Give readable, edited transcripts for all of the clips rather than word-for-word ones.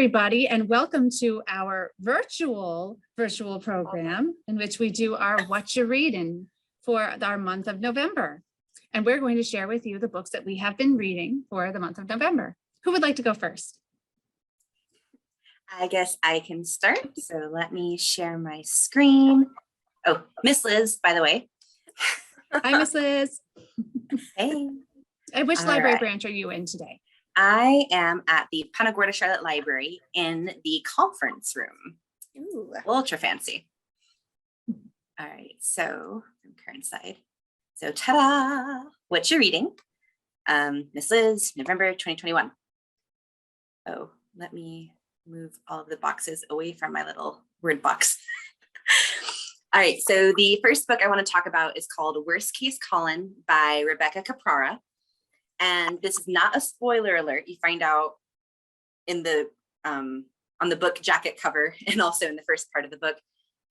everybody, and welcome to our virtual program in which we do our Whatcha Reading for our month of November. And we're going to share with you the books that we have been reading for the month of November. Who would like to go first? I guess I can start. So let me share my screen. Oh, Miss Liz, by the way. Hi, Miss Liz. Hey. And which library branch are you in today? I am at the Punta Gorda Charlotte Library in the conference room. Ooh. Ultra fancy. All right, so from current side. So ta-da! Whatcha Reading? Miss Liz, November 2021. Oh, let me move all of the boxes away from my little word box. All right, so the first book I want to talk about is called Worst Case Collin by Rebecca Caprara. And this is not a spoiler alert. You find out in the on the book jacket cover and also in the first part of the book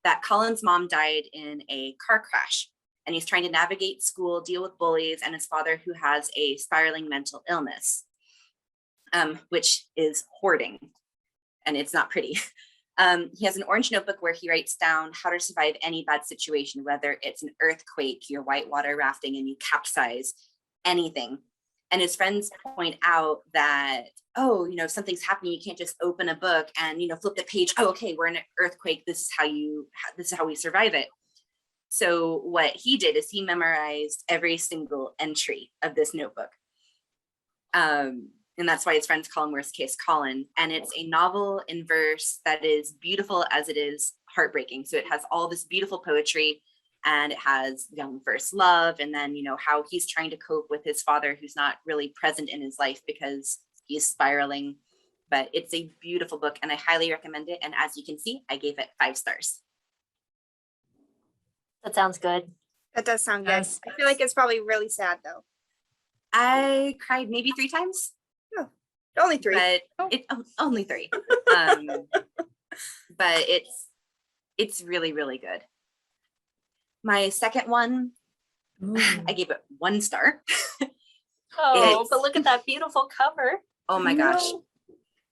that Collin's mom died in a car crash. And he's trying to navigate school, deal with bullies, and his father who has a spiraling mental illness, which is hoarding. And it's not pretty. He has an orange notebook where he writes down how to survive any bad situation, whether it's an earthquake, you're whitewater rafting and you capsize, anything. And his friends point out that, oh, you know, if something's happening, you can't just open a book and, you know, flip the page. Oh, okay, we're in an earthquake. This is how we survive it. So what he did is he memorized every single entry of this notebook. And that's why his friends call him Worst Case Collin. And it's a novel in verse that is beautiful as it is heartbreaking. So it has all this beautiful poetry. And it has young first love, and then, you know, how he's trying to cope with his father who's not really present in his life because he's spiraling. But it's a beautiful book and I highly recommend it. And as you can see, I gave it 5 stars. That sounds good. That does sound good. Yes. I feel like it's probably really sad though. I cried maybe 3 times. Oh, only 3. But only 3. But it's really, really good. My second one, I gave it 1 star. Oh, but look at that beautiful cover. Oh my gosh.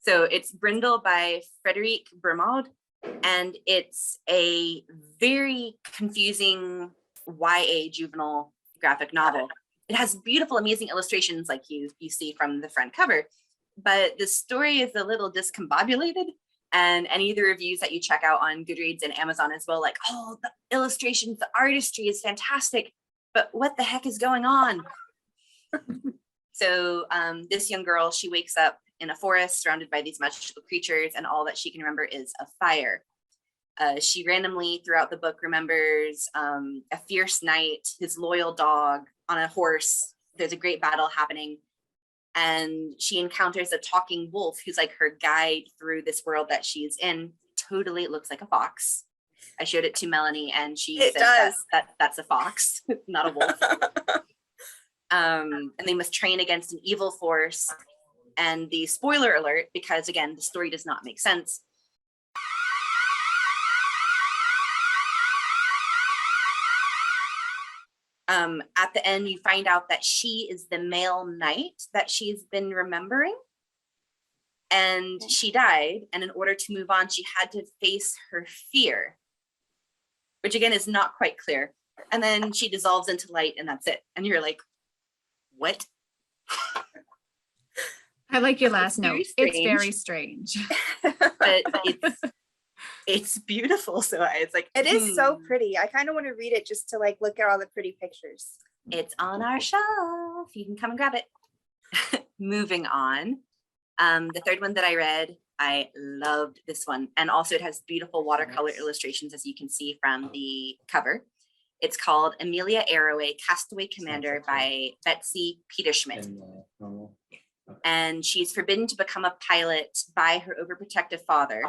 So it's Brindle by Frederic Bermaud, and it's a very confusing YA juvenile graphic novel. It has beautiful, amazing illustrations like you see from the front cover, but the story is a little discombobulated. And any of the reviews that you check out on Goodreads and Amazon as well, like, oh, the illustrations, the artistry is fantastic, but what the heck is going on? So this young girl, she wakes up in a forest surrounded by these magical creatures, and all that she can remember is a fire. She randomly throughout the book remembers a fierce knight, his loyal dog on a horse. There's a great battle happening. And she encounters a talking wolf who's like her guide through this world that she's in. Totally looks like a fox. I showed it to Melanie and she said that's a fox, not a wolf. And they must train against an evil force. And the spoiler alert, because again, the story does not make sense. At the end, you find out that she is the male knight that she's been remembering. And she died. And in order to move on, she had to face her fear, which again is not quite clear. And then she dissolves into light and that's it. And you're like, what? I like your last note. It's Strange. very strange. But it's beautiful. So it's like, It is so pretty. I kind of want to read it just to like look at all the pretty pictures. it's on our shelf. You can come and grab it. Moving on. The third one that I read, I loved this one. And also it has beautiful watercolor illustrations, as you can see from the cover. It's called Amelia Arroway, Castaway Commander by Betsy Peterschmidt. And she's forbidden to become a pilot by her overprotective father.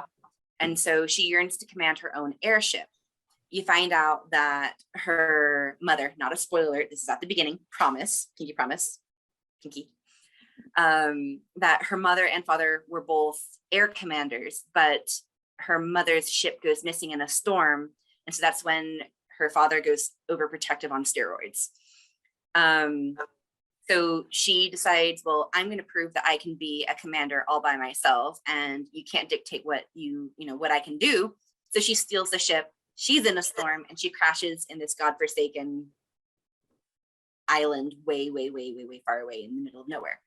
And so she yearns to command her own airship. You find out that her mother, not a spoiler, this is at the beginning, promise, pinky promise, pinky, that her mother and father were both air commanders, but her mother's ship goes missing in a storm. And so that's when her father goes overprotective on steroids. So she decides, well, I'm going to prove that I can be a commander all by myself, and you can't dictate what what I can do. So she steals the ship. She's in a storm, and she crashes in this godforsaken island way, way, way, way, way far away in the middle of nowhere.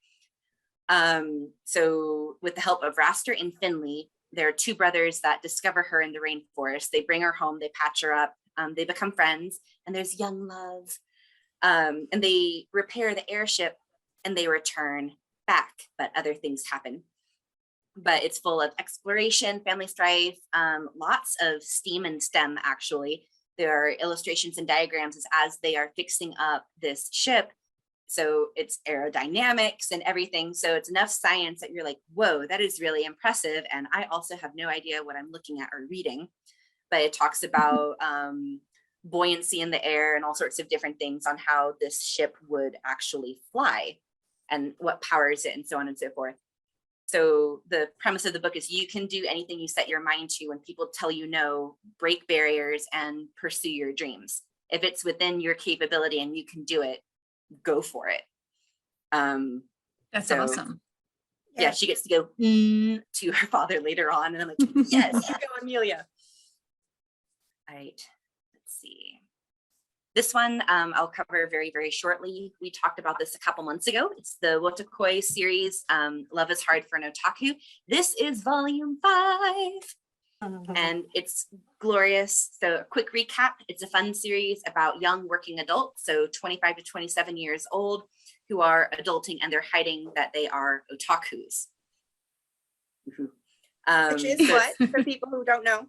So with the help of Raster and Finley, there are two brothers that discover her in the rainforest. They bring her home, they patch her up, they become friends, and there's young love. And they repair the airship and they return back, but other things happen. But it's full of exploration, family strife, lots of STEAM and STEM, actually. There are illustrations and diagrams as they are fixing up this ship. So it's aerodynamics and everything. So it's enough science that you're like, whoa, that is really impressive. And I also have no idea what I'm looking at or reading. But it talks about buoyancy in the air and all sorts of different things on how this ship would actually fly and what powers it and so on and so forth. So the premise of the book is you can do anything you set your mind to. When people tell you no, break barriers and pursue your dreams. If it's within your capability and you can do it, go for it. That's so, awesome. Yeah, she gets to go to her father later on. And I'm like, yes, you go, Amelia. All right, let's see. This one I'll cover very, very shortly. We talked about this a couple months ago. It's the Wotakoi series, Love is Hard for an Otaku. This is volume 5. And it's glorious. So a quick recap, it's a fun series about young working adults, so 25 to 27 years old, who are adulting and they're hiding that they are otakus. Which is what, for people who don't know?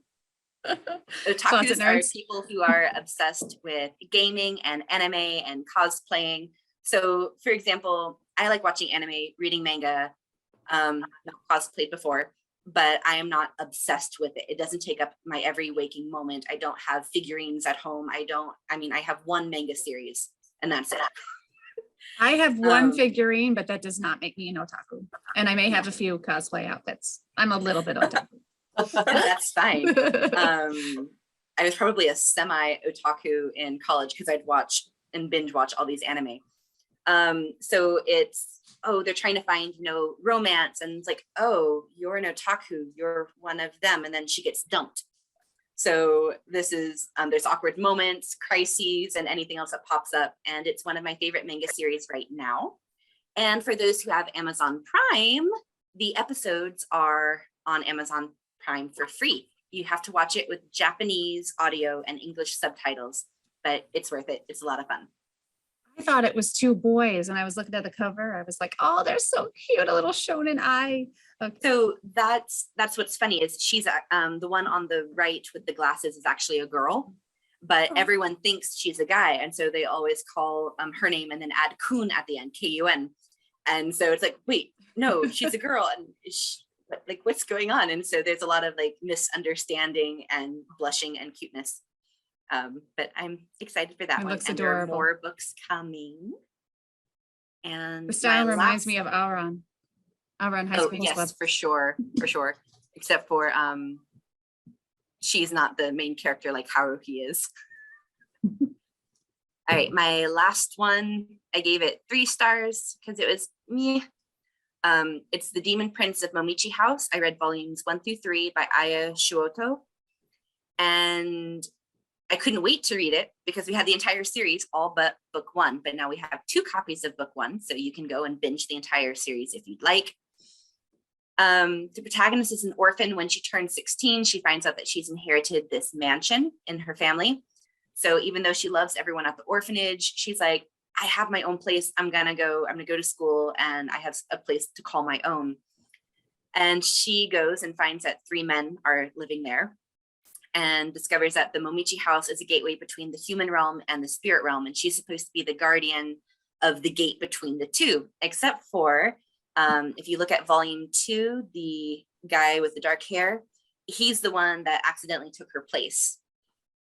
Otakus are people who are obsessed with gaming and anime and cosplaying. So for example, I like watching anime, reading manga, not cosplayed before, but I am not obsessed with it. It doesn't take up my every waking moment. I don't have figurines at home. I have one manga series and that's it. I have one figurine, but that does not make me an otaku. And I may have a few cosplay outfits. I'm a little bit otaku. That's fine. I was probably a semi otaku in college because I'd watch and binge watch all these anime. So it's, they're trying to find, romance, and it's like, oh, you're an otaku, you're one of them, and then she gets dumped. So this is, there's awkward moments, crises, and anything else that pops up, and it's one of my favorite manga series right now. And for those who have Amazon Prime, the episodes are on Amazon Prime for free. You have to watch it with Japanese audio and English subtitles, but it's worth it. It's a lot of fun. I thought it was 2 boys, and I was looking at the cover. I was like, oh, they're so cute, a little shonen eye. Okay. So that's what's funny is she's the one on the right with the glasses is actually a girl, but everyone thinks she's a guy, and so they always call her name and then add kun at the end, Kun. And so it's like, wait, no, she's a girl, and what's going on? And so there's a lot of misunderstanding and blushing and cuteness. But I'm excited for that one. Looks and adorable. there are more books coming. And The style reminds me of Auron High School yes, Club. for sure. Except for she's not the main character like Haruhi is. All right, my last one, I gave it 3 stars because it was me. It's The Demon Prince of Momichi House. I read volumes 1 through 3 by Aya Shuoto. And I couldn't wait to read it because we had the entire series all but book 1, but now we have 2 copies of book 1, so you can go and binge the entire series if you'd like. The protagonist is an orphan. When she turns 16, she finds out that she's inherited this mansion in her family. So even though she loves everyone at the orphanage, she's like, I have my own place. I'm gonna go to school and I have a place to call my own. And she goes and finds that 3 men are living there, and discovers that the Momichi house is a gateway between the human realm and the spirit realm. And she's supposed to be the guardian of the gate between the two, except for if you look at volume 2, the guy with the dark hair, he's the one that accidentally took her place.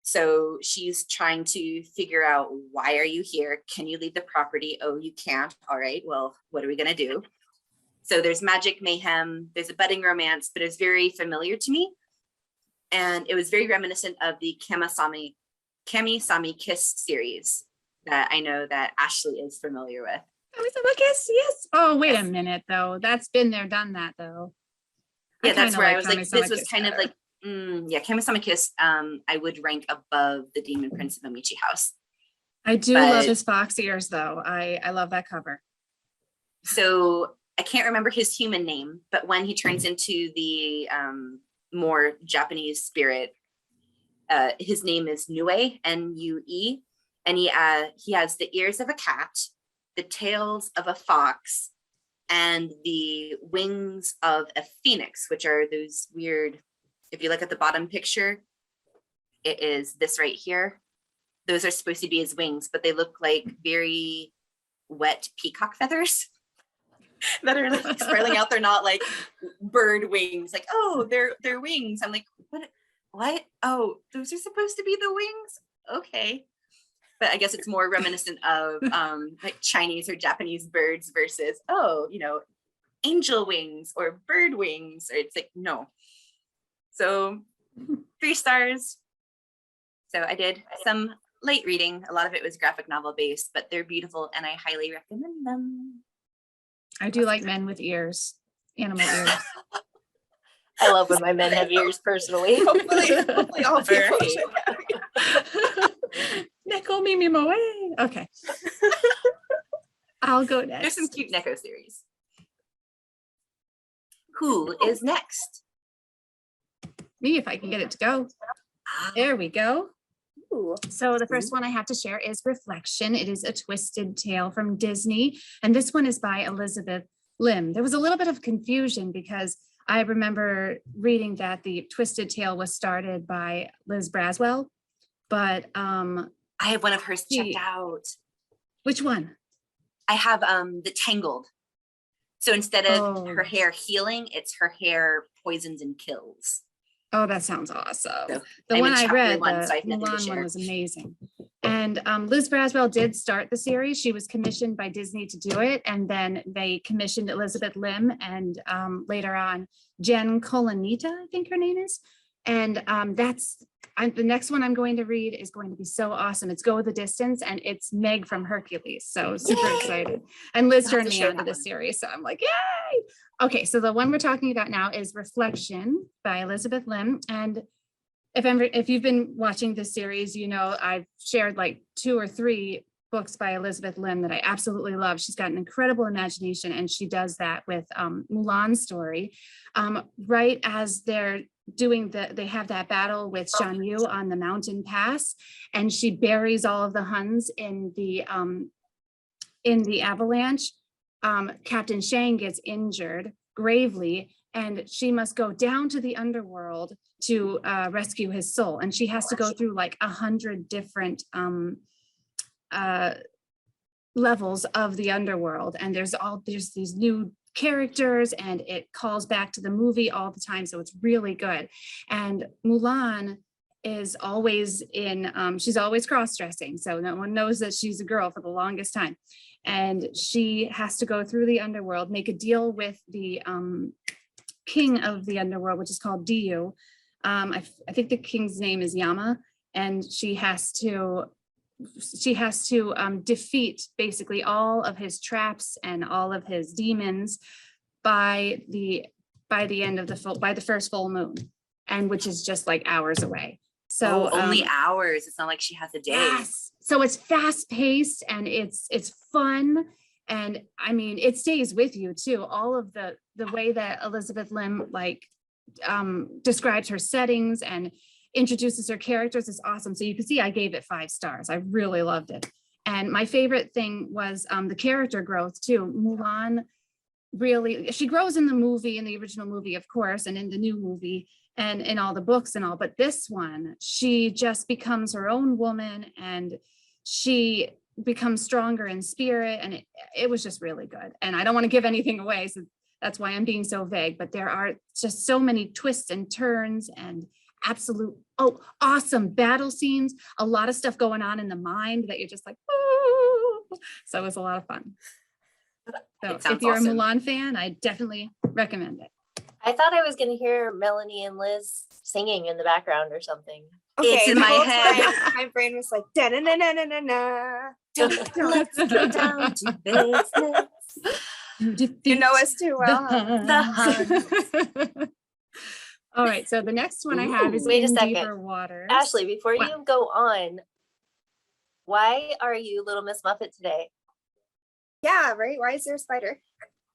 So she's trying to figure out, why are you here? Can you leave the property? Oh, you can't. All right, well, what are we gonna do? So there's magic, mayhem, there's a budding romance, but it's very familiar to me. And it was very reminiscent of the Kami-Sami Kiss series that I know that Ashley is familiar with. Kami-sama kiss, yes. Oh, wait a Yes. minute though. That's been there, done that though. Yeah, that's kinda where I was like, Kami-sama this was Kiss kind of better. like, yeah, Kamisama Kiss, I would rank above the Demon Prince of Momichi House. I do love but- his fox ears though. I love that cover. So I can't remember his human name, but when he turns into the more Japanese spirit, his name is Nue, N-U-E, and he has the ears of a cat, the tails of a fox, and the wings of a phoenix, which are those weird, if you look at the bottom picture, it is this right here. Those are supposed to be his wings, but they look like very wet peacock feathers that are like spiraling out. They're not like bird wings, like, oh, they're wings. I'm like, what? Oh, those are supposed to be the wings? Okay. But I guess it's more reminiscent of like Chinese or Japanese birds versus, oh, angel wings or bird wings. Or it's like, no. So 3 stars. So I did some light reading. A lot of it was graphic novel based, but they're beautiful and I highly recommend them. I do like men with ears, animal ears. I love when my men have ears personally. Hopefully all people Right. should have. Neko mimi moe. Okay. I'll go There's next. some cute Neko series. Who is next? Me, if I can get it to go. There we go. Ooh. So the first one I have to share is Reflection. It is a twisted tale from Disney. And this one is by Elizabeth Lim. There was a little bit of confusion because I remember reading that the twisted tale was started by Liz Braswell, but I have one of hers checked She- out. which one? I have the Tangled. So instead of Oh. her hair healing, it's her hair poisons and kills. Oh, that sounds awesome. So, The I'm one in I chapter read, 1, the so I have nothing to Mulan one share. was amazing. And Liz Braswell did start the series. She was commissioned by Disney to do it. And then they commissioned Elizabeth Lim and later on Jen Colanita, I think her name is. And the next one I'm going to read is going to be so awesome. It's Go the Distance and it's Meg from Hercules. So super Yay! excited. And Liz You'll have turned to me share on to that this one. series. So I'm like, yay. Okay, so the one we're talking about now is Reflection by Elizabeth Lim. And if you've been watching this series, I've shared like 2 or 3 books by Elizabeth Lim that I absolutely love. She's got an incredible imagination and she does that with Mulan's story. Right as they're doing they have that battle with Shan Yu on the mountain pass and she buries all of the Huns in the avalanche. Captain Shang gets injured gravely and she must go down to the underworld to rescue his soul. And she has to go through like 100 different levels of the underworld. And there's these new characters and it calls back to the movie all the time. So it's really good. And Mulan is always she's always cross-dressing. So no one knows that she's a girl for the longest time. And she has to go through the underworld, make a deal with the king of the underworld, which is called Diyu. I think the king's name is Yama, and she has to defeat basically all of his traps and all of his demons by the end of the first full moon, and which is just like hours away. So only hours. It's not like she has a day. yes. So it's fast paced and it's fun. And I mean, it stays with you too. All of the way that Elizabeth Lim describes her settings and introduces her characters is awesome. So you can see I gave it 5 stars. I really loved it. And my favorite thing was the character growth too. Mulan really, she grows in the original movie, of course, and in the new movie and in all the books and all, but this one, she just becomes her own woman and she becomes stronger in spirit. And it was just really good. And I don't want to give anything away. So that's why I'm being so vague, but there are just so many twists and turns and awesome battle scenes, a lot of stuff going on in the mind that you're just like, ooh. So it was a lot of fun. So It sounds if you're awesome. a Mulan fan, I definitely recommend it. I thought I was going to hear Melanie and Liz singing in the background or something. It's in the my whole head. time, my brain was like, da na na na na na na. Let's get down to business. You know us too well. The All right, so the next one I have is Ooh. Wait a In second. Deeper Waters. Ashley, before What? you go on, why are you Little Miss Muffet today? Yeah, right. Why is there a spider?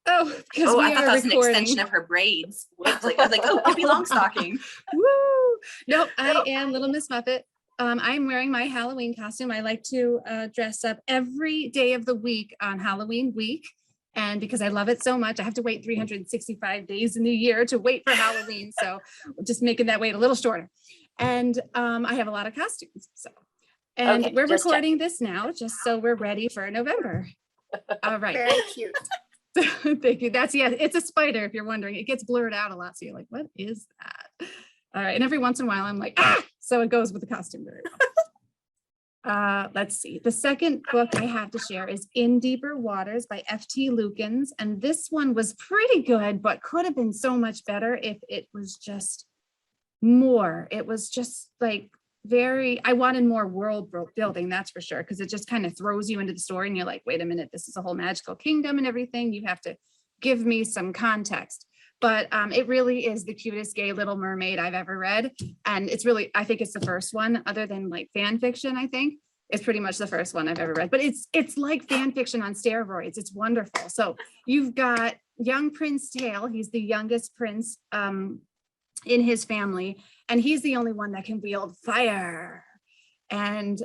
Oh, because we I thought are that was recording. an extension of her braids. I was like, oh, Pippi Longstocking. Woo! Nope, I am Little Miss Muffet. I'm wearing my Halloween costume. I like to dress up every day of the week on Halloween week. And because I love it so much, I have to wait 365 days in the year to wait for Halloween. So just making that wait a little shorter. And I have a lot of costumes. And Okay, we're just recording this now just so we're ready for November. All right. Very cute. Thank you. It's a spider if you're wondering. It gets blurred out a lot. So you're like, what is that? All right. And every once in a while I'm like, ah, so it goes with the costume very well. Let's see. The second book I have to share is In Deeper Waters by F.T. Lukens. And this one was pretty good, but could have been so much better if it was just more. It was just like I wanted more world building, that's for sure, because it just kind of throws you into the story and you're like, wait a minute, this is a whole magical kingdom and everything. You have to give me some context. But it really is the cutest gay Little Mermaid I've ever read. And it's really, I think it's the first one other than like fan fiction, I think. It's pretty much the first one I've ever read, but it's like fan fiction on steroids. It's wonderful. So you've got young Prince Tale. He's the youngest prince in his family, and he's the only one that can wield fire. And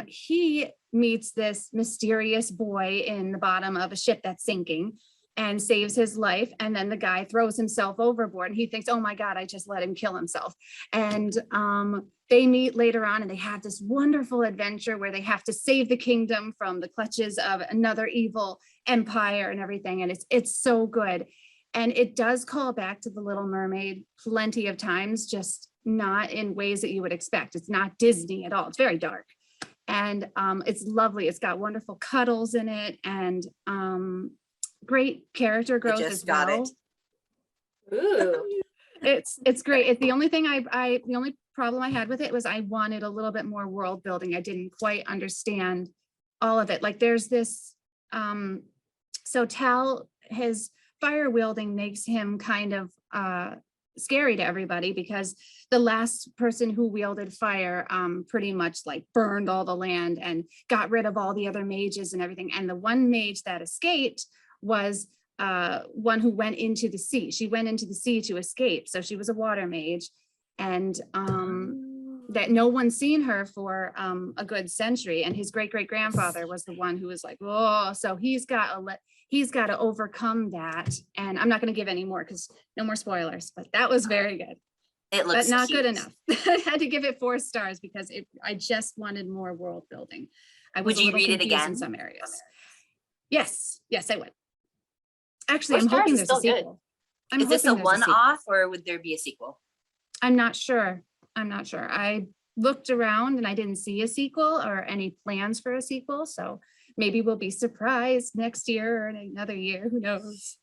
he meets this mysterious boy in the bottom of a ship that's sinking and saves his life. And then the guy throws himself overboard and he thinks, oh my God, I just let him kill himself. And they meet later on and they have this wonderful adventure where they have to save the kingdom from the clutches of another evil empire and everything. And it's so good. And it does call back to The Little Mermaid plenty of times, just not in ways that you would expect. It's not Disney at all. It's very dark. And it's lovely. It's got wonderful cuddles in it and great character growth as well. Ooh. It's great. The only thing the only problem I had with it was I wanted a little bit more world building. I didn't quite understand all of it. Like there's this, so Tal, his fire wielding makes him kind of scary to everybody because the last person who wielded fire pretty much like burned all the land and got rid of all the other mages and everything. And the one mage that escaped was one who went into the sea. She went into the sea to escape. So she was a water mage, and that no one's seen her for a good century. And his great-great-grandfather was the one who was like, oh, so he's got to overcome that. And I'm not going to give any more because no more spoilers, but that was very good. It looks but not cute. good enough. I had to give it 4 stars because I just wanted more world building. I was Would you read it confused again? in some areas. Yes, I would. Actually, 4 I'm hoping stars is there's a still good. sequel. I'm Is this a hoping there's sequel. one-off or would there be a sequel? I'm not sure. I looked around and I didn't see a sequel or any plans for a sequel. So maybe we'll be surprised next year or in another year. Who knows?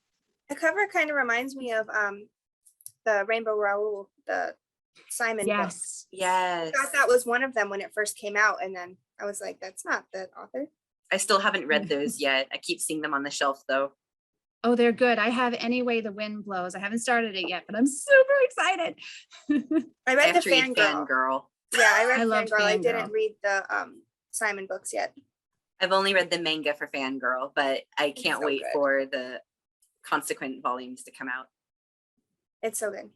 The cover kind of reminds me of the Rainbow Raoul, the Simon book. Yes. I thought that was one of them when it first came out, and then I was like, that's not the author. I still haven't read those yet. I keep seeing them on the shelf though. Oh, they're good. I have Any Way the Wind Blows. I haven't started it yet, but I'm super excited. I I read have the to read Fangirl. Fangirl. Yeah, I read I love Fangirl. I Fangirl. didn't read the Simon books yet. I've only read the manga for Fangirl, but I can't so wait good. for the consequent volumes to come out. It's so good.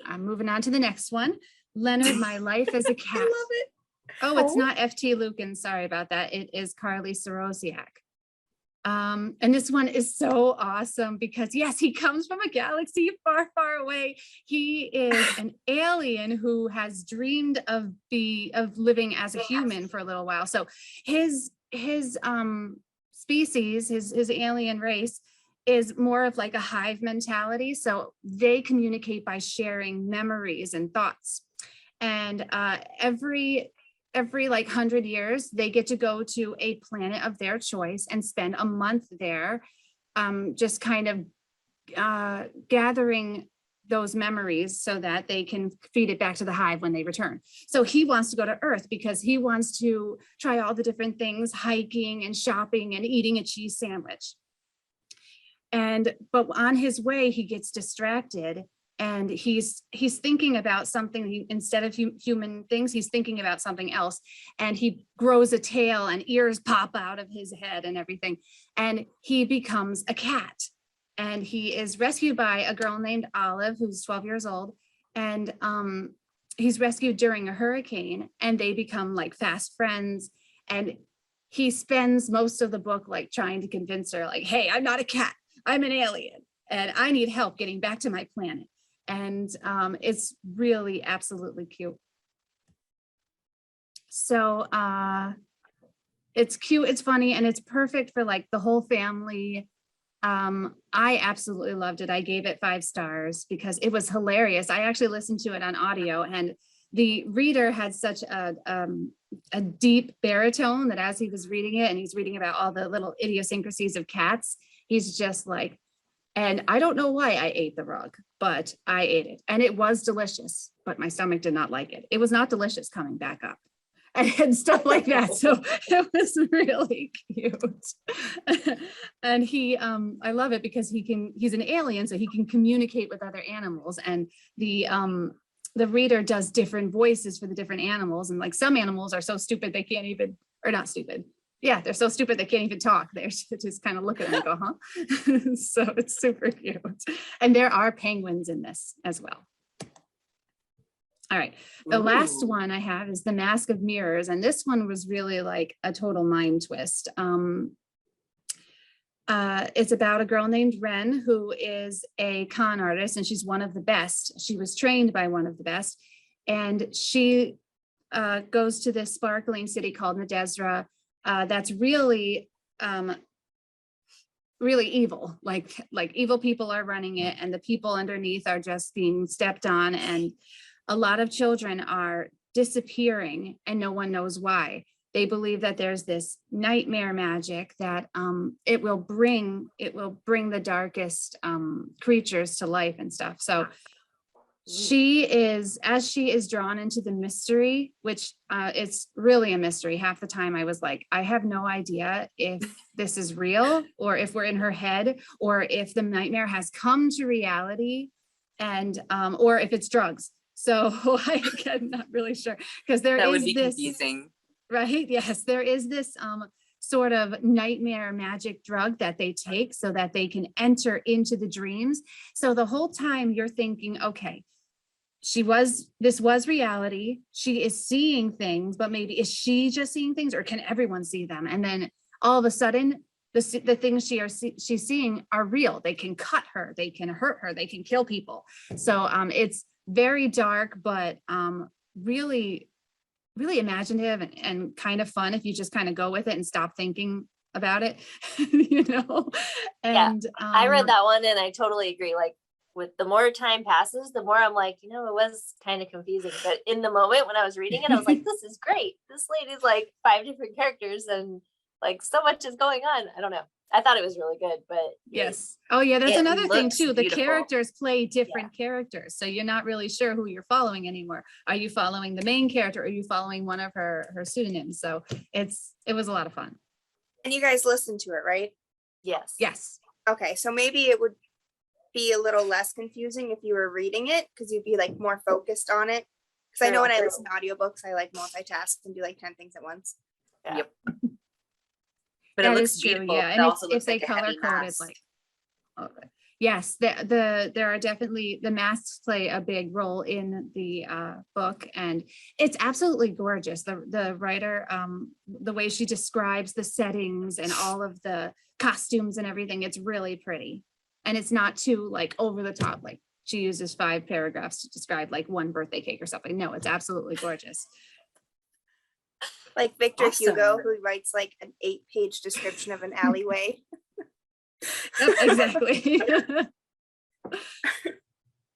I'm moving on to the next one. Leonard, My Life as a Cat. I love it. Oh, it's not F.T. Lukens. Sorry about that. It is Carly Sorosiak. And this one is so awesome because yes, he comes from a galaxy far, far away. He is an alien who has dreamed of living as a human for a little while. So his species, his alien race is more of like a hive mentality. So they communicate by sharing memories and thoughts. And every like 100 years, they get to go to a planet of their choice and spend a month there, just kind of gathering those memories so that they can feed it back to the hive when they return. So he wants to go to Earth because he wants to try all the different things, hiking and shopping and eating a cheese sandwich. But on his way, he gets distracted and he's thinking about something. Instead of human things, he's thinking about something else. And he grows a tail and ears pop out of his head and everything. And he becomes a cat. And he is rescued by a girl named Olive, who's 12 years old. And he's rescued during a hurricane and they become like fast friends. And he spends most of the book like trying to convince her like, hey, I'm not a cat, I'm an alien and I need help getting back to my planet. And it's really absolutely cute. So it's cute, it's funny, and it's perfect for like the whole family. I absolutely loved it. I gave it 5 stars because it was hilarious. I actually listened to it on audio and the reader had such a deep baritone that as he was reading it and he's reading about all the little idiosyncrasies of cats, he's just like, and I don't know why I ate the rug, but I ate it and it was delicious, but my stomach did not like it. It was not delicious coming back up. And stuff like that. So it was really cute. And he, I love it because he's an alien, so he can communicate with other animals. And the reader does different voices for the different animals. And like some animals are so stupid they can't even, or not stupid. Yeah, they're so stupid they can't even talk. They're just kind of look at them and go, huh? So it's super cute. And there are penguins in this as well. All right, the last one I have is The Mask of Mirrors, and this one was really like a total mind twist. It's about a girl named Ren who is a con artist, and she's one of the best. She was trained by one of the best, and she goes to this sparkling city called Nadezra that's really really evil. Like evil people are running it, and the people underneath are just being stepped on, and a lot of children are disappearing and no one knows why. They believe that there's this nightmare magic that it will bring the darkest creatures to life and stuff. So as she is drawn into the mystery, which it's really a mystery. Half the time I was like, I have no idea if this is real or if we're in her head or if the nightmare has come to reality and or if it's drugs. So I'm not really sure because that would be confusing, right? Yes, there is this sort of nightmare magic drug that they take so that they can enter into the dreams. So the whole time you're thinking, okay, this was reality. She is seeing things, but maybe is she just seeing things or can everyone see them? And then all of a sudden, the things she's seeing are real. They can cut her, they can hurt her, they can kill people. So it's very dark, but really, really imaginative and kind of fun if you just kind of go with it and stop thinking about it, you know? And I read that one and I totally agree. Like with the more time passes, the more I'm like, it was kind of confusing. But in the moment when I was reading it, I was like, this is great. This lady's like 5 different characters and like so much is going on. I don't know. I thought it was really good, but yes. Oh yeah, there's another thing looks too. The beautiful. characters play different characters. So you're not really sure who you're following anymore. Are you following the main character or are you following one of her pseudonyms? So it was a lot of fun. And you guys listened to it, right? yes. Yes. Okay, so maybe it would be a little less confusing if you were reading it because you'd be like more focused on it. Because I know when I listen to audiobooks, I like multitask and do like 10 things at once. Yeah. Yep. But it That looks is true, beautiful. yeah. It And also if looks they like a color heavy coded, mask. like, okay. Yes, there are definitely, the masks play a big role in the book, and it's absolutely gorgeous. The writer, the way she describes the settings and all of the costumes and everything, it's really pretty. And it's not too like over the top, like she uses 5 paragraphs to describe like one birthday cake or something. No, it's absolutely gorgeous. Like Victor Awesome. Hugo, who writes like an 8-page description of an alleyway. Yep, exactly.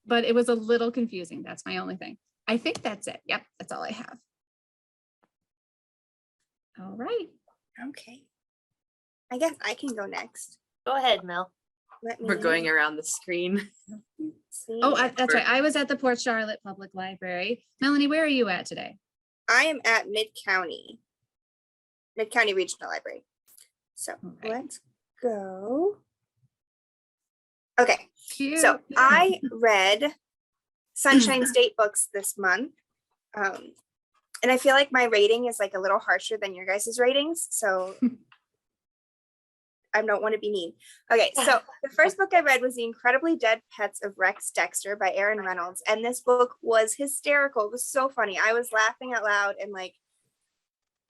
But it was a little confusing. That's my only thing. I think that's it. Yep, that's all I have. All right. Okay. I guess I can go next. Go ahead, Mel. let me We're going around the screen. see. Oh, that's right. I was at the Port Charlotte Public Library. Melanie, where are you at today? I am at Mid-County Regional Library. So Okay. let's go. Okay, Cute. so I read Sunshine State books this month. And I feel like my rating is like a little harsher than your guys' ratings. So I don't want to be mean. Okay, so the first book I read was The Incredibly Dead Pets of Rex Dexter by Erin Reynolds. And this book was hysterical. It was so funny. I was laughing out loud, and like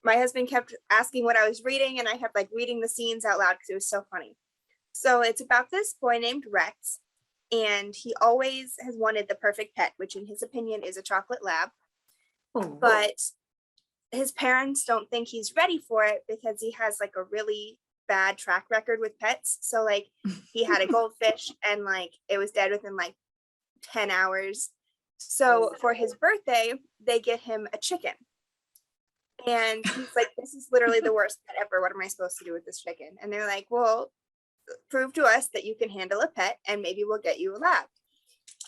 my husband kept asking what I was reading, and I kept like reading the scenes out loud because it was so funny. So it's about this boy named Rex, and he always has wanted the perfect pet, which in his opinion is a chocolate lab. But his parents don't think he's ready for it because he has like a really bad track record with pets. So like he had a goldfish and like it was dead within like 10 hours. So for his birthday, they get him a chicken. And he's like, this is literally the worst pet ever. What am I supposed to do with this chicken? And they're like, well, prove to us that you can handle a pet and maybe we'll get you a lab.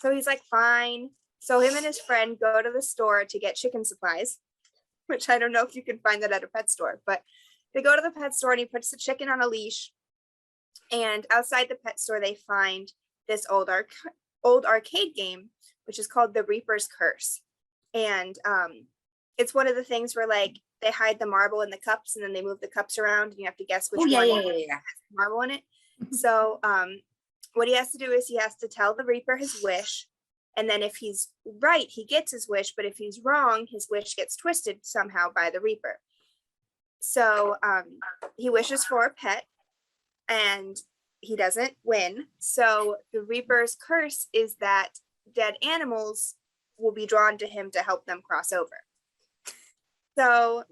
So he's like, fine. So him and his friend go to the store to get chicken supplies, which I don't know if you can find that at a pet store, but they go to the pet store and he puts the chicken on a leash. And outside the pet store, they find this old arcade game, which is called The Reaper's Curse. And it's one of the things where like they hide the marble in the cups and then they move the cups around and you have to guess which one has the marble in it. So what he has to do is he has to tell the Reaper his wish. And then if he's right, he gets his wish. But if he's wrong, his wish gets twisted somehow by the Reaper. So he wishes for a pet and he doesn't win. So the Reaper's curse is that dead animals will be drawn to him to help them cross over. So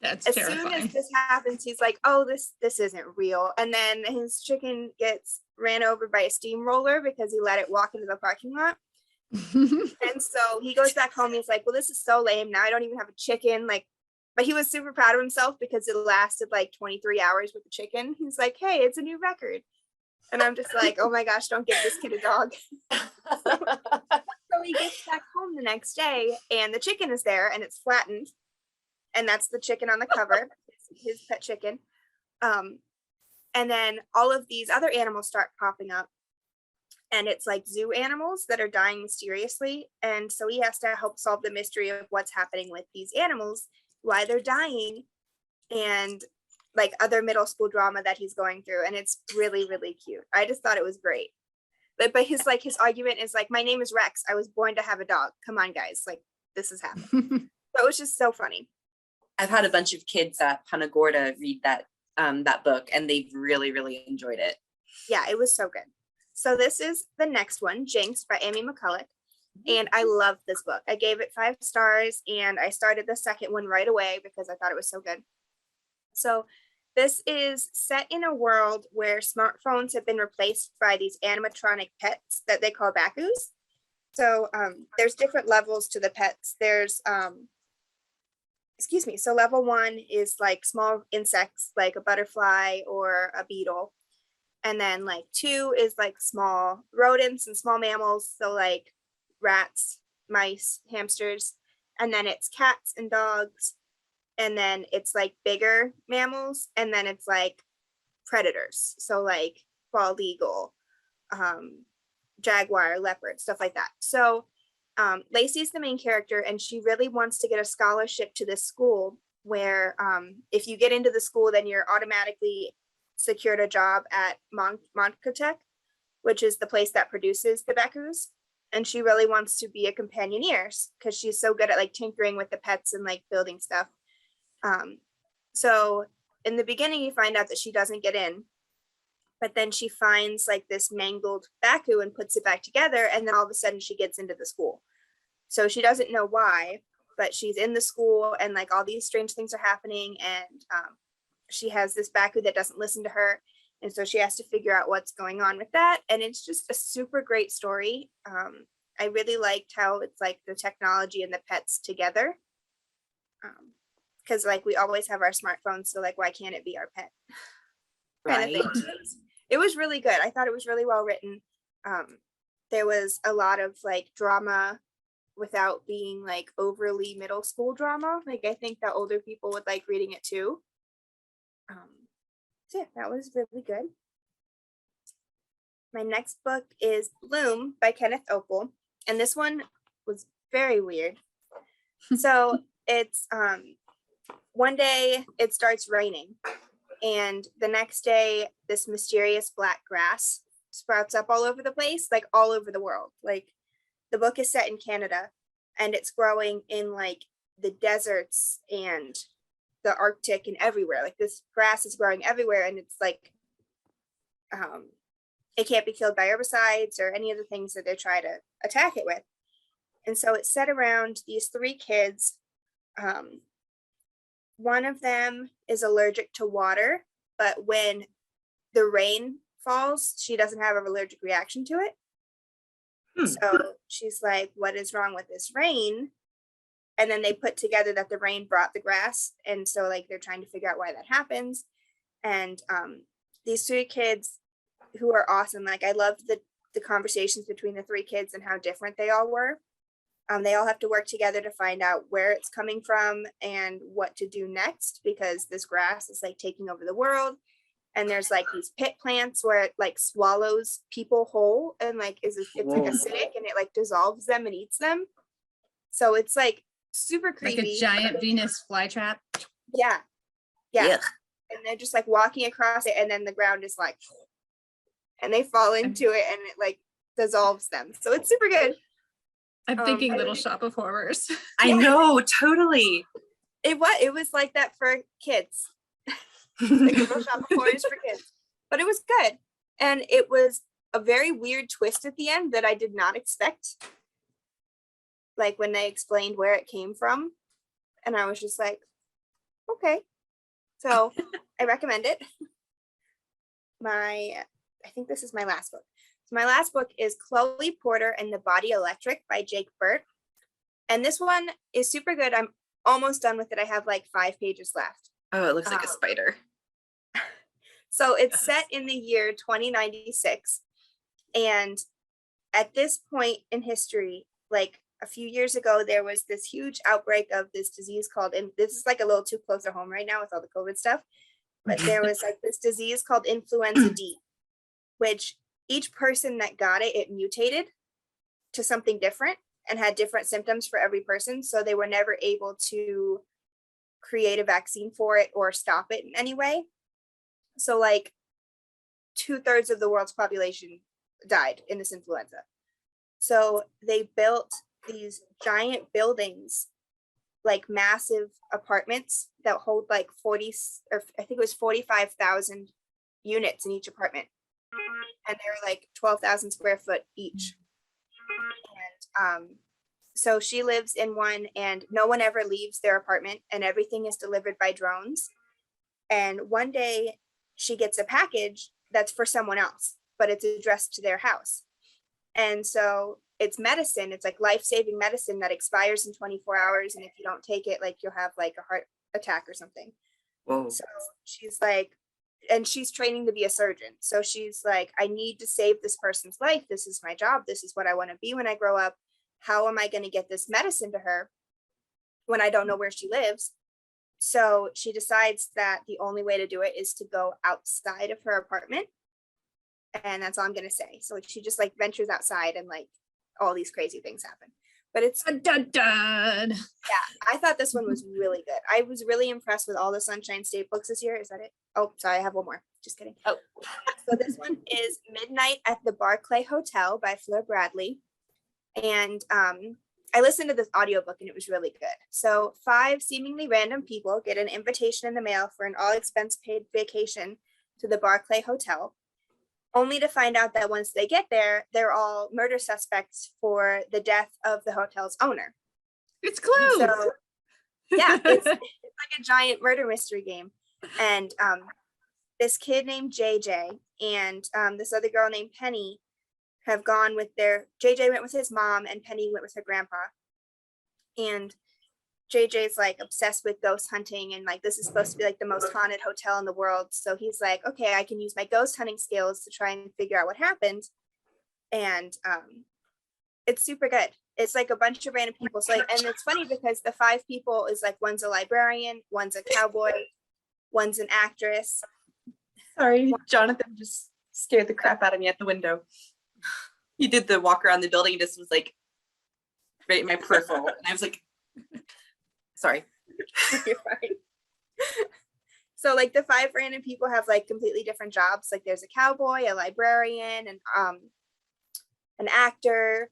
That's as terrifying. soon as this happens, he's like, oh, this isn't real. And then his chicken gets ran over by a steamroller because he let it walk into the parking lot. And so he goes back home. He's like, well, this is so lame. Now I don't even have a chicken. Like, but he was super proud of himself because it lasted like 23 hours with the chicken. He's like, hey, it's a new record. And I'm just like, oh my gosh, don't give this kid a dog. So he gets back home the next day and the chicken is there and it's flattened. And that's the chicken on the cover, his pet chicken. And then all of these other animals start popping up. And it's like zoo animals that are dying mysteriously. And so he has to help solve the mystery of what's happening with these animals, why they're dying, and like other middle school drama that he's going through. And it's really, really cute. I just thought it was great. But his argument is like, my name is Rex. I was born to have a dog. Come on, guys. Like, this is happening. So it was just so funny. I've had a bunch of kids at Punta Gorda read that book and they've really, really enjoyed it. Yeah, it was so good. So this is the next one, Jinx by Amy McCulloch. And I love this book. I gave it 5 stars and I started the second one right away because I thought it was so good. So this is set in a world where smartphones have been replaced by these animatronic pets that they call Bakus. So there's different levels to the pets. There's, so level 1 is like small insects like a butterfly or a beetle. And then like 2 is like small rodents and small mammals. So like rats, mice, hamsters. And then it's cats and dogs. And then it's like bigger mammals. And then it's like predators. So like bald eagle, jaguar, leopard, stuff like that. So Lacey's the main character and she really wants to get a scholarship to this school where if you get into the school, then you're automatically secured a job at Monkotech, which is the place that produces the Bakus. And she really wants to be a companioneer because she's so good at like tinkering with the pets and like building stuff. So in the beginning, you find out that she doesn't get in, but then she finds like this mangled Baku and puts it back together. And then all of a sudden she gets into the school. So she doesn't know why, but she's in the school and like all these strange things are happening. And she has this Baku that doesn't listen to her. And so she has to figure out what's going on with that. And it's just a super great story. I really liked how it's like the technology and the pets together. Because like we always have our smartphones. So like, why can't it be our pet? Right. Kind of thing. It was really good. I thought it was really well written. There was a lot of like drama without being like overly middle school drama. Like I think that older people would like reading it too. So yeah, that was really good. My next book is Bloom by Kenneth Opel, and this one was very weird. So it's one day it starts raining, and the next day this mysterious black grass sprouts up all over the place, like all over the world. Like the book is set in Canada, and it's growing in like the deserts and the Arctic and everywhere. Like this grass is growing everywhere, and it's like it can't be killed by herbicides or any of the things that they try to attack it with. And so it's set around these three kids. One of them is allergic to water, but when the rain falls, she doesn't have an allergic reaction to it. So she's like, what is wrong with this rain? And then they put together that the rain brought the grass. And so like they're trying to figure out why that happens. And these three kids who are awesome. Like I loved the conversations between the three kids and how different they all were. They all have to work together to find out where it's coming from and what to do next, because this grass is like taking over the world. And there's like these pit plants where it like swallows people whole and like it's like acidic and it like dissolves them and eats them. So it's like super creepy. Like a giant Venus flytrap. Yeah. Yeah. Yuck. And they're just like walking across it, and then the ground is like, and they fall into it and it like dissolves them. So it's super good. I'm thinking I Little really- Shop of Horrors. I know, totally. It was like that for kids. Like a Little Shop of Horrors for kids. But it was good. And it was a very weird twist at the end that I did not expect. Like when they explained where it came from. And I was just like, okay. So I recommend it. I think this is my last book. So my last book is Chloe Porter and the Body Electric by Jake Burt. And this one is super good. I'm almost done with it. I have like 5 pages left. Oh, it looks like a spider. So it's set in the year 2096. And at this point in history, like a few years ago, there was this huge outbreak of this disease called, and this is like a little too close to home right now with all the COVID stuff, but there was like this disease called influenza D, which each person that got it, it mutated to something different and had different symptoms for every person. So they were never able to create a vaccine for it or stop it in any way. So like 2/3 of the world's population died in this influenza. So they built these giant buildings, like massive apartments that hold like 40, or I think it was 45,000 units in each apartment. And they're like 12,000 square foot each. And so she lives in one, and no one ever leaves their apartment, and everything is delivered by drones. And one day she gets a package that's for someone else, but it's addressed to their house. And so it's medicine. It's like life-saving medicine that expires in 24 hours. And if you don't take it, like you'll have like a heart attack or something. Whoa. So she's like, and she's training to be a surgeon. So she's like, I need to save this person's life. This is my job. This is what I want to be when I grow up. How am I going to get this medicine to her when I don't know where she lives? So she decides that the only way to do it is to go outside of her apartment. And that's all I'm going to say. So she just like ventures outside, and like all these crazy things happen. But it's, Dun, dun, dun. yeah, I thought this one was really good. I was really impressed with all the Sunshine State books this year. Is that it? Oh, sorry, I have one more. Just kidding. Oh. So this one is Midnight at the Barclay Hotel by Fleur Bradley. And I listened to this audiobook and it was really good. So 5 seemingly random people get an invitation in the mail for an all-expense paid vacation to the Barclay Hotel, only to find out that once they get there, they're all murder suspects for the death of the hotel's owner. It's Clue. So yeah, it's like a giant murder mystery game. And this kid named JJ and this other girl named Penny have gone with JJ went with his mom and Penny went with her grandpa. And JJ's like obsessed with ghost hunting, and like this is supposed to be like the most haunted hotel in the world. So he's like, okay, I can use my ghost hunting skills to try and figure out what happened. And it's super good. It's like a bunch of random people. So like, and it's funny because the 5 people is like one's a librarian, one's a cowboy, one's an actress. Sorry, Jonathan just scared the crap out of me at the window. He did the walk around the building, just was like right in my peripheral. And I was like, sorry. You're fine. So like the 5 random people have like completely different jobs. Like there's a cowboy, a librarian, and an actor,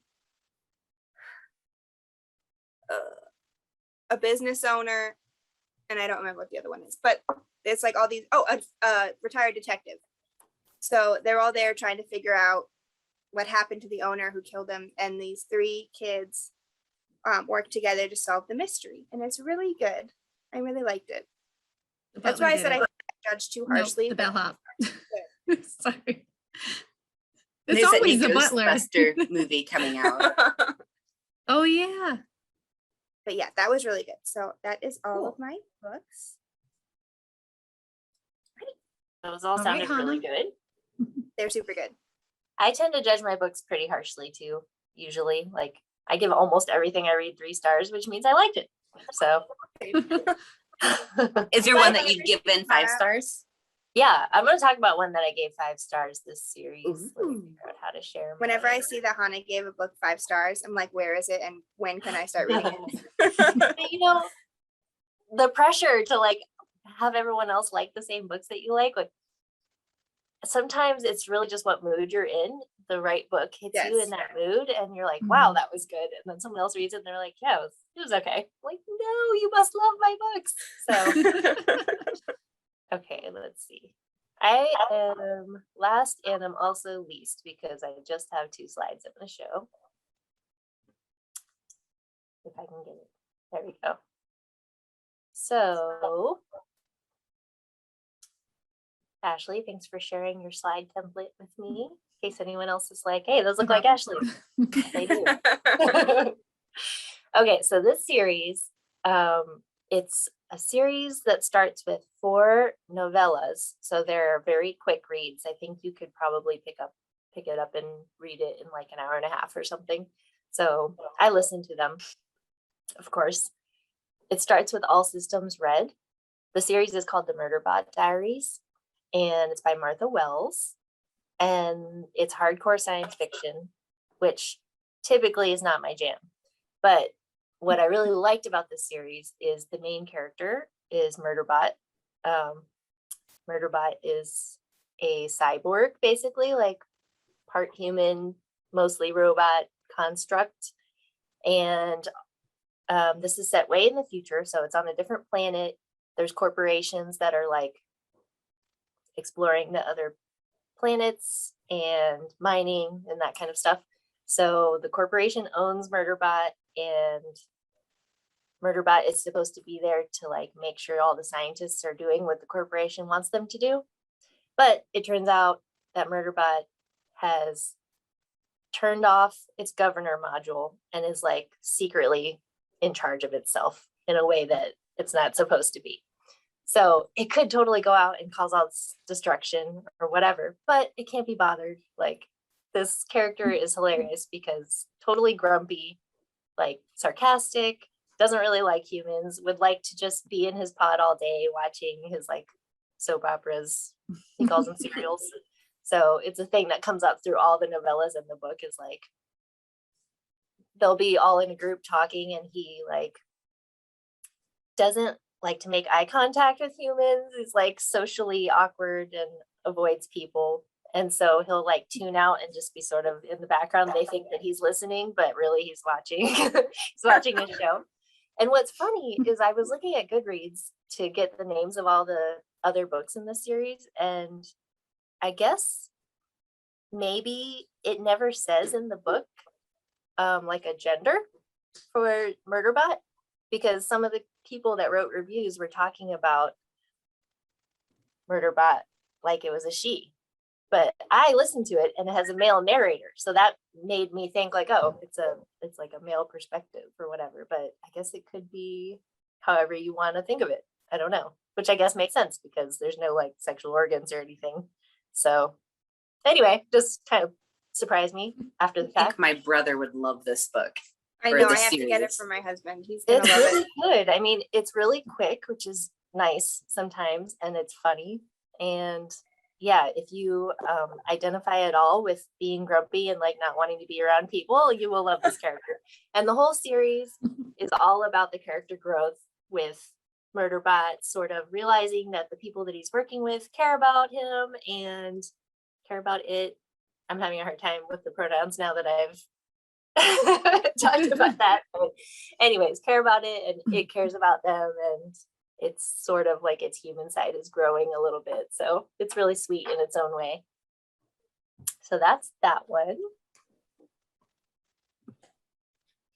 a business owner, and I don't remember what the other one is, but it's like all these, a retired detective. So they're all there trying to figure out what happened to the owner who killed him, and these 3 kids work together to solve the mystery, and it's really good. I really liked it. The That's butler why I did said I it. didn't judge too Nope, harshly. the bellhop. Sorry. There's It's that always new the butler. Ghostbuster movie coming out. Oh yeah. But yeah, that was really good. So that is all Cool. of my books. Those all All right, sounded really Hana. good. They're super good. I tend to judge my books pretty harshly too, usually. Like I give almost everything I read 3 stars, which means I liked it. So Is there one that you've given 5 stars? yeah, I'm gonna talk about one that I gave 5 stars this series. Let me Ooh. figure out how to share. Whenever I mine. see that Hana gave a book 5 stars, I'm like, where is it and when can I start reading it? You know, the pressure to like have everyone else like the same books that you like sometimes it's really just what mood you're in. The right book hits you Yes. in that mood and you're like, wow, Mhm. that was good. And then someone else reads it and they're like, yeah, it was okay. I'm like, no, you must love my books. So okay, let's see. I am last and I'm also least because I just have 2 slides I'm going to show. If I can get it. There we go. So, Ashley, thanks for sharing your slide template with me. In case anyone else is like, hey, those look like Ashley. They do. Okay, so this series, it's a series that starts with 4 novellas. So they're very quick reads. I think you could probably pick it up and read it in like an hour and a half or something. So I listened to them, of course. It starts with All Systems Red. The series is called the Murderbot Diaries, and it's by Martha Wells. And it's hardcore science fiction, which typically is not my jam. But what I really liked about this series is the main character is Murderbot. Murderbot is a cyborg, basically, like part human, mostly robot construct. And this is set way in the future, so it's on a different planet. There's corporations that are like exploring the other planets and mining and that kind of stuff. So the corporation owns Murderbot, and Murderbot is supposed to be there to like make sure all the scientists are doing what the corporation wants them to do. But it turns out that Murderbot has turned off its governor module and is like secretly in charge of itself in a way that it's not supposed to be. So it could totally go out and cause all this destruction or whatever, but it can't be bothered. Like this character is hilarious because totally grumpy, like sarcastic, doesn't really like humans, would like to just be in his pod all day watching his like soap operas. He calls them serials. So it's a thing that comes up through all the novellas in the book is like, they'll be all in a group talking and he like doesn't like to make eye contact with humans. He's like socially awkward and avoids people. And so he'll like tune out and just be sort of in the background. They think that he's listening, but really he's watching. He's watching a show. And what's funny is I was looking at Goodreads to get the names of all the other books in this series. And I guess maybe it never says in the book like a gender for Murderbot, because some of the people that wrote reviews were talking about Murderbot like it was a she, but I listened to it and it has a male narrator. So that made me think like, oh, it's like a male perspective or whatever. But I guess it could be however you want to think of it. I don't know, which I guess makes sense because there's no like sexual organs or anything. So anyway, just kind of surprised me after the I think fact. my brother would love this book. I Or know the I have to get it series. for my husband. He's gonna It's love really it. good. I mean, it's really quick, which is nice sometimes, and it's funny. And yeah, if you identify at all with being grumpy and like not wanting to be around people, you will love this character. And the whole series is all about the character growth with Murderbot sort of realizing that the people that he's working with care about him and care about it. I'm having a hard time with the pronouns now that I've talked about that. But anyways, care about it and it cares about them, and it's sort of like its human side is growing a little bit. So it's really sweet in its own way. So that's that one.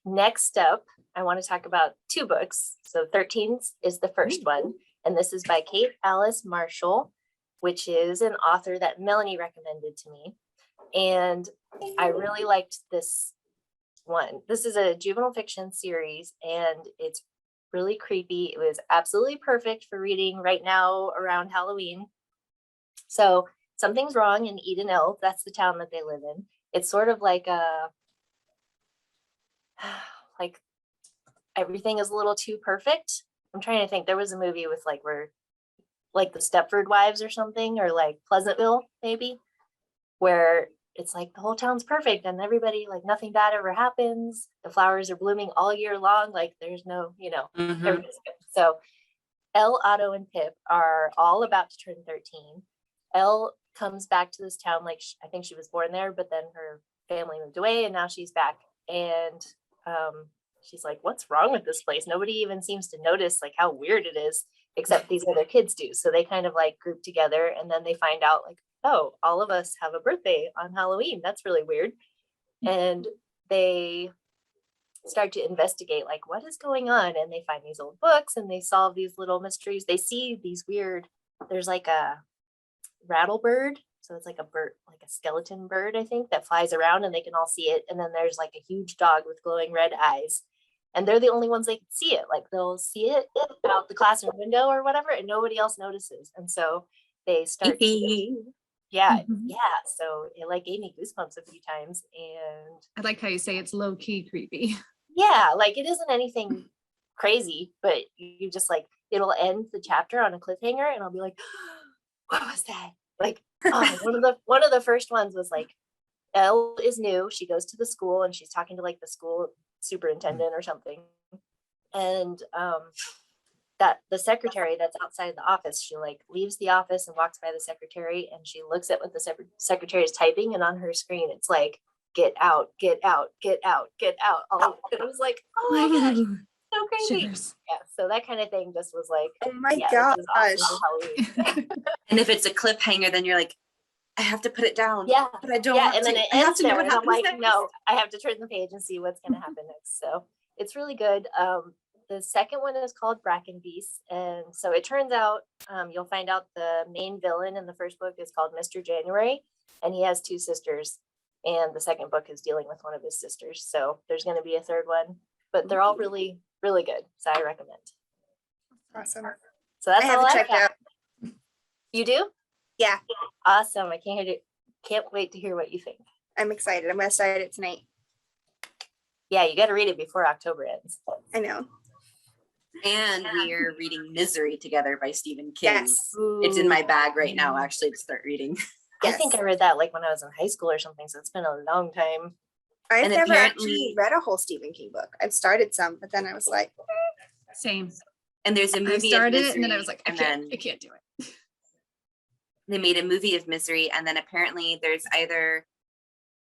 Next up, I want to talk about two books. So 13 is the first one, and this is by Kate Alice Marshall, which is an author that Melanie recommended to me. And I really liked this one. This is a juvenile fiction series, and it's really creepy. It was absolutely perfect for reading right now around Halloween. So something's wrong in Edenville. That's the town that they live in. It's sort of like like everything is a little too perfect. I'm trying to think. There was a movie with like where like the Stepford Wives or something, or like Pleasantville maybe, where it's like the whole town's perfect and everybody, like nothing bad ever happens. The flowers are blooming all year long. Like there's no, everything's good. So Elle, Otto, and Pip are all about to turn 13. Elle comes back to this town. Like I think she was born there, but then her family moved away and now she's back. And she's like, what's wrong with this place? Nobody even seems to notice like how weird it is, except these other kids do. So they kind of like group together, and then they find out like, oh, all of us have a birthday on Halloween. That's really weird. And they start to investigate like what is going on, and they find these old books and they solve these little mysteries. They see these weird, there's like a rattle bird. So it's like a bird, like a skeleton bird, I think, that flies around and they can all see it. And then there's like a huge dog with glowing red eyes. And they're the only ones they can see it. Like they'll see it out the classroom window or whatever, and nobody else notices. And so they start to, yeah. So it like gave me goosebumps a few times. And I like how you say it's low key creepy. yeah, like it isn't anything crazy, but you just like, it'll end the chapter on a cliffhanger and I'll be like, what was that? Like, oh, one of the first ones was like, Elle is new. She goes to the school and she's talking to like the school superintendent or something. And that the secretary that's outside the office, she like leaves the office and walks by the secretary, and she looks at what the secretary is typing, and on her screen it's like, get out, get out, get out, get out. Oh, it was like, oh my gosh, so crazy. Shivers. Yeah, so that kind of thing just was like, Oh my yeah, this is gosh. awesome for Halloween. And if it's a cliffhanger, then you're like, I have to put it down. Yeah, But I don't yeah, want and then to. it I have ends to know there, what and I'm happens like, next. no, I have to turn the page and see what's gonna happen next. So it's really good. The second one is called Bracken Beast, and so it turns out you'll find out the main villain in the first book is called Mr. January, and he has two sisters, and the second book is dealing with one of his sisters. So there's going to be a third one, but they're all really, really good. So I recommend. Awesome. So that's I all haven't I checked got. out. You do? Yeah, Awesome. I can't wait to hear what you think. I'm excited. I'm gonna start it tonight. Yeah, you got to read it before October ends. I know. And we are reading Misery together by Stephen King. Yes. It's in my bag right now, actually, to start reading. I think I read that like when I was in high school or something. So it's been a long time. I've And never apparently- actually read a whole Stephen King book. I've started some, but then I was like, Same. And there's a movie I started of it and then I Misery, was like, and I then can't do it. they made a movie of Misery, and then apparently there's either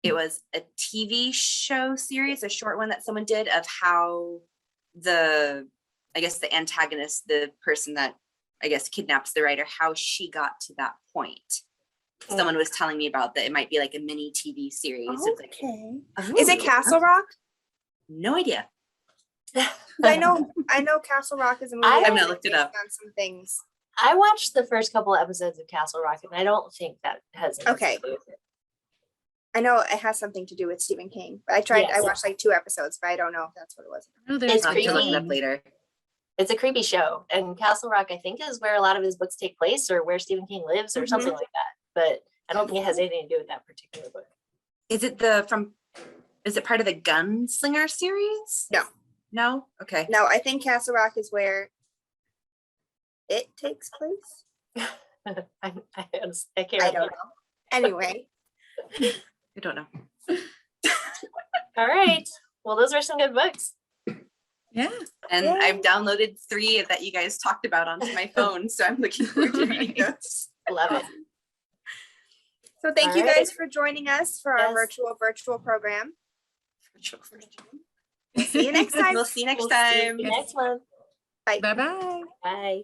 it was a TV show series, a short one that someone did of how the antagonist, the person that I guess kidnaps the writer, how she got to that point. Someone was telling me about that. It might be like a mini TV series. It's like, okay. Is it ooh, Castle Rock? no idea. I know Castle Rock is a movie. I've that's not looked it based up. on some things. I watched the first couple episodes of Castle Rock, and I don't think that has anything Okay. to do with it. I know it has something to do with Stephen King, but I Yes. watched like 2 episodes, but I don't know if that's what it was. Oh, there's It's I'll have to look it up Collin. later. It's a creepy show, and Castle Rock, I think, is where a lot of his books take place, or where Stephen King lives, or something like that. But I don't think it has anything to do with that particular book. Is it part of the Gunslinger series? No. No? Okay. No, I think Castle Rock is where it takes place. I can't I don't remember. know. Anyway, I don't know. All right. Well, those are some good books. Yeah. And Yay. I've downloaded 3 that you guys talked about onto my phone, so I'm looking forward to reading those. Love it. so thank you All right. guys for joining us for our Yes. virtual program. See you next time. We'll see you next We'll see time. you next month. Bye-bye. Bye.